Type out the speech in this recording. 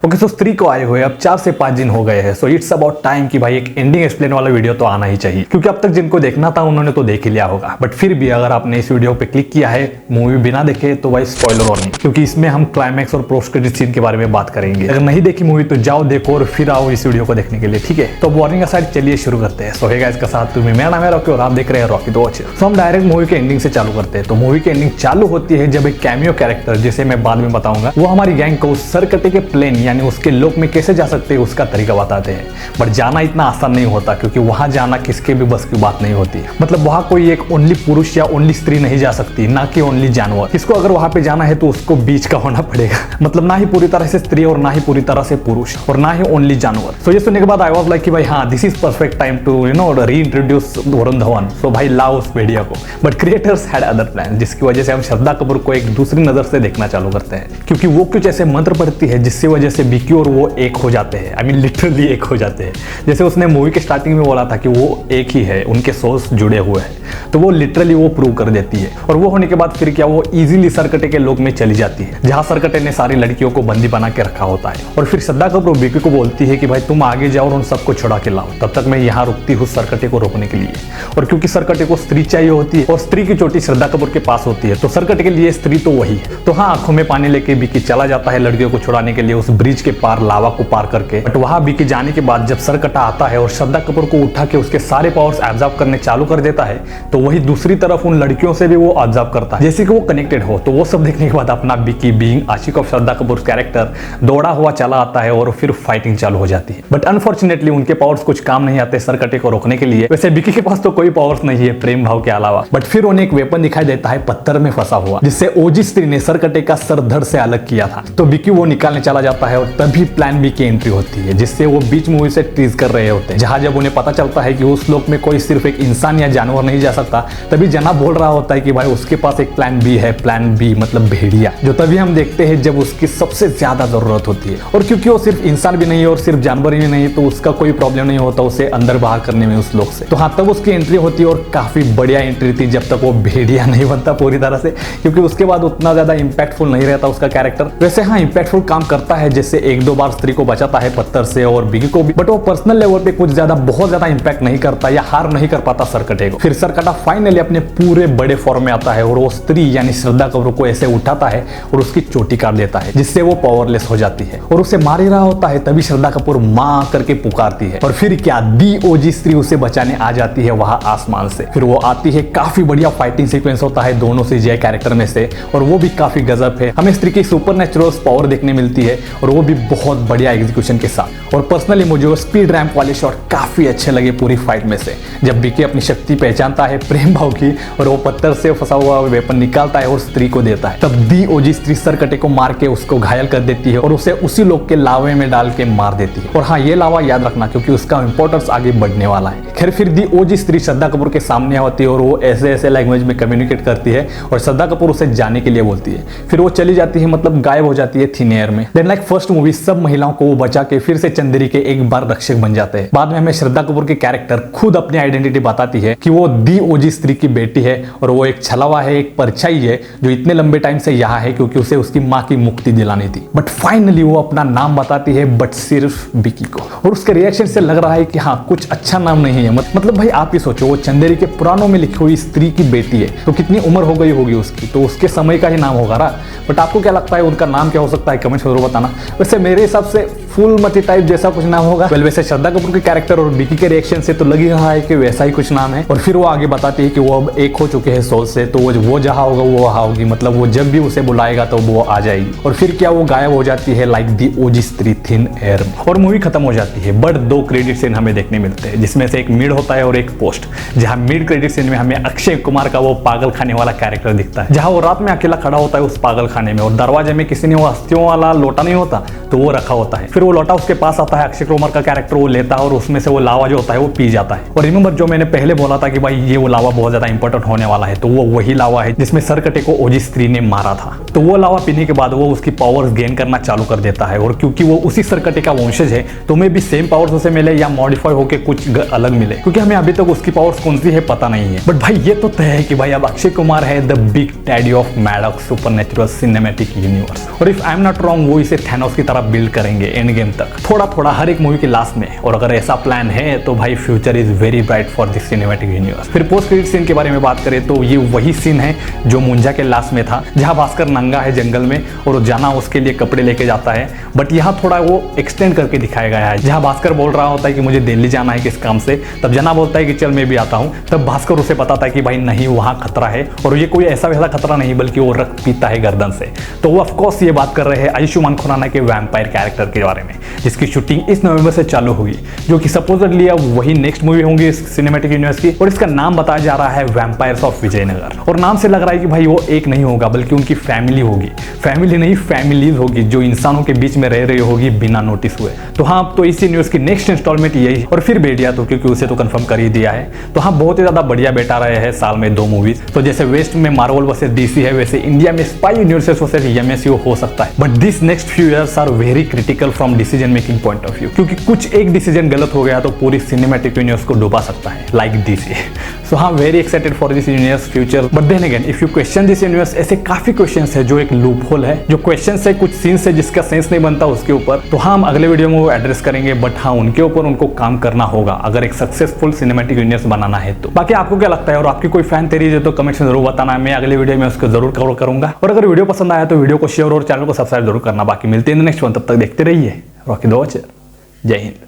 Okay so स्त्री को आए हुए अब 4 से 5 दिन हो गए हैं। सो इट्स अबाउट टाइम कि भाई एक एंडिंग एक्सप्लेन वाला वीडियो तो आना ही चाहिए, क्योंकि अब तक जिनको देखना था उन्होंने तो देख ही लिया होगा। बट फिर भी अगर आपने इस वीडियो पे क्लिक किया है मूवी बिना देखे तो भाई स्पॉइलर वार्निंग, क्योंकि इसमें हम क्लाइमैक्स और पोस्ट क्रेडिट सीन के बारे में बात करेंगे। अगर नहीं देखी मूवी तो जाओ देखो और फिर आओ इस वीडियो को देखने के लिए, ठीक है। तो वार्निंग का साइड चलिए शुरू करते हैं। सो हे गाइस, इसका साथ तुम्हें मेरा नाम है रॉकी और आप देख रहे हैं रॉकी तो वॉच। सो हम डायरेक्ट मूवी के एंडिंग से चालू करते हैं। तो मूवी की एंडिंग चालू होती है जब एक कैमियो कैरेक्टर, जिसे मैं बाद में बताऊंगा, वो हमारी गैंग को सरकटे के प्लेन यानी उसके लोक में कैसे जा सकते हैं उसका तरीका बताते हैं। बट जाना इतना आसान नहीं होता, क्योंकि वहां जाना किसके भी बस की बात नहीं होती। मतलब वहां कोई एक ओनली पुरुष या ओनली स्त्री नहीं जा सकती, ना कि ओनली जानवर। इसको अगर वहां पे जाना है तो उसको बीच का होना पड़ेगा। मतलब ना ही पूरी तरह से स्त्री और ना ही पूरी तरह से पुरुष और ना ही ओनली जानवर। सो ये सुनने के बाद आई वाज लाइक कि भाई हाँ, this is perfect time to reintroduce Varun Dhawan. So भाई लाओ उस भेड़िया को। But creators had other plan, जिसकी वजह से हम श्रद्धा कपूर को एक दूसरी नजर से देखना चालू करते हैं, क्योंकि वो कुछ ऐसे मंत्र पढ़ती है जिसकी वजह से विकी और वो एक हो जाते हैं। आई मीन लिटरली एक हो जाते हैं। जैसे उसने मूवी के स्टार्टिंग में बोला था कि वो एक ही है, उनके सोल्स जुड़े हुए हैं, तो वो लिटरली वो प्रूव कर देती है। और वो होने के बाद फिर क्या, वो इजीली सरकटे के लोक में चली जाती है, जहां सरकटे ने सारी लड़कियों को बंदी बना के रखा होता है। और फिर श्रद्धा कपूर विकी को बोलती है कि भाई तुम आगे जाओ और उन सबको छुड़ा के लाओ, तब तक मैं यहाँ रुकती हूँ सरकटे को रोकने के लिए। और क्योंकि सरकटे को स्त्री चाहिए होती है और स्त्री की चोटी श्रद्धा कपूर के पास होती है, तो सरकटे के लिए स्त्री तो वही है। तो हाँ, आंखों में पानी लेके विकी चला जाता है लड़कियों को छुड़ाने के लिए उस ब्रिज के पार, लावा को पार करके। बट वहां विकी जाने के बाद जब सरकटा आता है और श्रद्धा कपूर को उठा के उसके सारे पावर्स एब्जॉर्ब करने चालू कर देता है, तो वही दूसरी तरफ उन लड़कियों से भी वो एब्जॉर्ब करता है, जैसे कि वो कनेक्टेड हो। तो वो सब देखने के बाद अपना विकी बीइंग आशिक ऑफ श्रद्धा कपूर कैरेक्टर दौड़ा हुआ चला आता है और फिर फाइटिंग चालू हो जाती है। बट अनफॉर्चुनेटली उनके पावर्स कुछ काम नहीं आते सरकटे को रोकने के लिए। वैसे विकी के पास तो कोई पावर्स नहीं है प्रेम भाव के अलावा। बट फिर उन्हें एक वेपन दिखाई देता है पत्थर में फंसा हुआ, जिससे ओजी स्त्री ने सरकटे का सर धड़ से अलग किया था। तो विकी वो निकालने चला जाता है और तभी प्लान बी की एंट्री होती है, जिससे वो बीच मूवी से टीज कर रहे होते हैं। जहां जब उन्हें पता चलता है कि उस लोक में कोई सिर्फ एक इंसान या जानवर नहीं जा सकता, तभी जना बोल रहा होता है कि भाई उसके पास एक प्लान बी है, प्लान बी मतलब भेड़िया, जो तभी हम देखते हैं जब उसकी सबसे ज्यादा जरूरत होती है। और क्योंकि वो सिर्फ इंसान भी नहीं है और सिर्फ जानवर भी नहीं, तो उसका कोई प्रॉब्लम नहीं होता उसे अंदर बाहर करने में उस लोक से। तो हाँ, तब उसकी एंट्री होती है और काफी बढ़िया एंट्री थी, जब तक वो भेड़िया नहीं बनता पूरी तरह से, क्योंकि उसके बाद उतना ज्यादा इंपैक्टफुल नहीं रहता उसका कैरेक्टर। वैसे हाँ, इंपैक्टफुल काम करता है, जैसे 1-2 बार स्त्री को बचाता है पत्थर से और विकी को भी। बट वो पर्सनल लेवल पे कुछ ज्यादा बहुत ज्यादा इंपैक्ट नहीं करता या हार नहीं कर पाता सरकटे को। फिर सरकटा फाइनली अपने पूरे बड़े फॉर्म में आता है और वो स्त्री यानी श्रद्धा कपूर को ऐसे उठाता है और उसकी चोटी काट देता है, जिससे वो पावरलेस हो जाती है और उसे मार ही रहा होता है। तभी श्रद्धा कपूर मां करके पुकारती है और फिर क्या, दी ओजी स्त्री उसे बचाने आ जाती है वहां आसमान से। फिर वो आती है, काफी बढ़िया फाइटिंग सीक्वेंस होता है दोनों सीजीआई कैरेक्टर में से, और वो भी काफी गजब है। हमें स्त्री की सुपरनेचुरल पावर देखने मिलती है और वो भी बहुत बढ़िया एग्जीक्यूशन के साथ। और पर्सनली मुझे स्पीड रैंप वाले शॉट काफी अच्छे लगे पूरी फाइट में से, जब विकी अपनी शक्ति पहचानता है प्रेम भाव की और वो पत्थर से फंसा हुआ वेपन निकालता है और स्त्री को देता है। तब दी ओजी स्त्री सरकटे को मार के उसको घायल कर देती है और उसे उसी लोक के लावे में डाल के मार देती है। और हाँ, ये लावा याद रखना, क्योंकि उसका इंपॉर्टेंस आगे बढ़ने वाला है। खैर, फिर दी ओजी स्त्री श्रद्धा कपूर के सामने होती है और वो ऐसे ऐसे लैंग्वेज में कम्युनिकेट करती है और श्रद्धा कपूर उसे जाने के लिए बोलती है। फिर वो चली जाती है, मतलब गायब हो जाती है थिन एयर में। देन लाइक फर्स्ट मूवी, सब महिलाओं को वो बचा के फिर से चंदेरी के एक बार रक्षक बन जाते हैं। बाद में हमें श्रद्धा कपूर के कैरेक्टर खुद अपनी आइडेंटिटी बताती है कि वो दी ओजी स्त्री की बेटी है और वो एक छलावा है, एक परछाई है, जो इतने लंबे टाइम से यहाँ है क्योंकि उसे उसकी माँ की मुक्ति दिलानी थी। बट फाइनली वो अपना नाम बताती है, बट सिर्फ विकी को। और उसके रिएक्शन से लग रहा है कि हाँ, कुछ अच्छा नाम नहीं है। मतलब भाई आप ही सोचो, वो चंदेरी के पुराणों में लिखी हुई स्त्री की बेटी है, तो कितनी उम्र हो गई होगी उसकी, तो उसके समय का ही नाम होगा ना। बट आपको क्या लगता है उनका नाम क्या हो सकता है, कमेंट जरूर बताना। वैसे मेरे हिसाब से फूलमती टाइप जैसा कुछ नाम होगा। वैसे श्रद्धा कपूर के कैरेक्टर और विकी के रिएक्शन से तो लग ही रहा है कि वैसा ही कुछ नाम है। और फिर वो आगे बताती है कि वो अब एक हो चुके हैं सोल से, तो वो जहाँ होगा वो वहाँ होगी, मतलब वो जब भी उसे बुलाएगा तो वो आ जाएगी। और फिर क्या, वो गायब हो जाती है लाइक दी ओजी स्त्री थिन एयर में, और मूवी खत्म हो जाती है। बट 2 क्रेडिट सीन हमें देखने मिलते हैं, जिसमें से एक मिड होता है और एक पोस्ट, जहाँ मिड क्रेडिट सीन में हमें अक्षय कुमार का वो पागल खाने वाला कैरेक्टर दिखता है, जहाँ वो रात में अकेला खड़ा होता है उस पागल खाने में और दरवाजे में किसी ने वो अस्थियों वाला लोटा नहीं होता तो वो रखा होता है। फिर वो लोटा उसके पास आता है, अक्षय कुमार का कैरेक्टर वो लेता है और उसमें से वो लावा जो होता है वो पी जाता है। और रिमेंबर जो मैंने पहले बोला था कि भाई ये वो लावा बहुत ज्यादा इंपॉर्टेंट होने वाला है, तो वो वही लावा है जिसमें सरकटे को ओजी-3 ने मारा था। तो वो लावा पीने के बाद वो उसकी पावर्स गेन करना चालू कर देता है, और क्योंकि वो उसी सरकटे का वंशज है तो हमें भी सेम पावर्स उसे मिले या मॉडिफाई होकर कुछ अलग मिले, क्योंकि हमें अभी तक उसकी पावर्स कौन सी है पता नहीं है। बट भाई ये तो तय है कि भाई अब अक्षय कुमार है the big daddy of Maddock's supernatural cinematic universe, और if I am not wrong वो इसे थैनोस की तरह बिल्ड करेंगे एंड गेम तक, थोड़ा थोड़ा हर एक मूवी के लास्ट में। और अगर ऐसा प्लान है तो भाई future is very bright for this cinematic universe. फिर पोस्ट क्रेडिट सीन के बारे में बात करें तो ये वही सीन है जो मुंजा के लास्ट में था, जहां भास्कर नंगा है जंगल में और जाना उसके लिए कपड़े लेके जाता है। बट यहाँ थोड़ा वो एक्सटेंड करके दिखाया गया है, जहां भास्कर बोल रहा होता है कि मुझे दिल्ली जाना है किस काम से, तब जना बोलता है कि चल मैं भी आता हूँ। तब भास्कर उसे बताता है कि भाई नहीं वहां खतरा है, और ये कोई ऐसा वैसा खतरा नहीं बल्कि वो रक्त पीता है गर्दन से। तो वो ऑफकोर्स ये बात कर रहे हैं आयुष्मान खुराना के वैम्पायर कैरेक्टर के बारे में, जिसकी शूटिंग इस नवंबर से चालू होगी, जो कि सपोजडली अब वही नेक्स्ट मूवी होंगी इस सिनेमैटिक यूनिवर्स की। और इसका नाम बताया जा रहा है वैम्पायर्स ऑफ विजयनगर, और नाम से लग रहा है कि भाई वो एक नहीं होगा बल्कि उनकी फैमिली होगी, फैमिली नहीं फैमिलीज होगी जो इंसानों के बीच में रह रही होगी बिना नोटिस हुए। तो हाँ, तो इसी न्यूज की नेक्स्ट इंस्टॉलमेंट यही। और फिर भेड़िया तो क्योंकि उसे तो कंफर्म कर ही दिया है, तो हाँ बहुत ही ज्यादा बढ़िया बैठा रहे हैं साल में 2 मूवीज। तो जैसे वेस्ट में मार्वल वर्सेस डीसी है, वैसे इंडिया में स्पाई यूनिवर्सेस वर्सेस एमएसयू हो सकता है। But this next few years are very critical from decision making point of view, क्योंकि कुछ एक डिसीजन गलत हो गया तो पूरी सिनेमैटिक यूनिवर्स को डुबा सकता है, लाइक डीसी। सो हाँ, very excited for this universe future. But then again if you question this universe, ऐसे काफी क्वेश्चंस है जो एक लूप होल है, जो क्वेश्चंस है कुछ सीन्स है जिसका सेंस नहीं बनता उसके ऊपर। तो हाँ, हम अगले वीडियो में वो एड्रेस करेंगे, बट हाँ उनके ऊपर उनको काम करना होगा अगर एक सक्सेसफुल सिनेमैटिक यूनिवर्स बनाना है तो। बाकी आपको क्या लगता है, और आपकी कोई फैन थ्योरी है तो कमेंट में जरूर बताना, मैं अगले वीडियो में उसको जरूर कवर करूंगा। और अगर वीडियो पसंद आया तो वीडियो को शेयर और चैनल को सब्सक्राइब जरूर करना। बाकी मिलते हैं नेक्स्ट वन, तब तक देखते रहिए रॉकी द वॉचर। जय हिंद।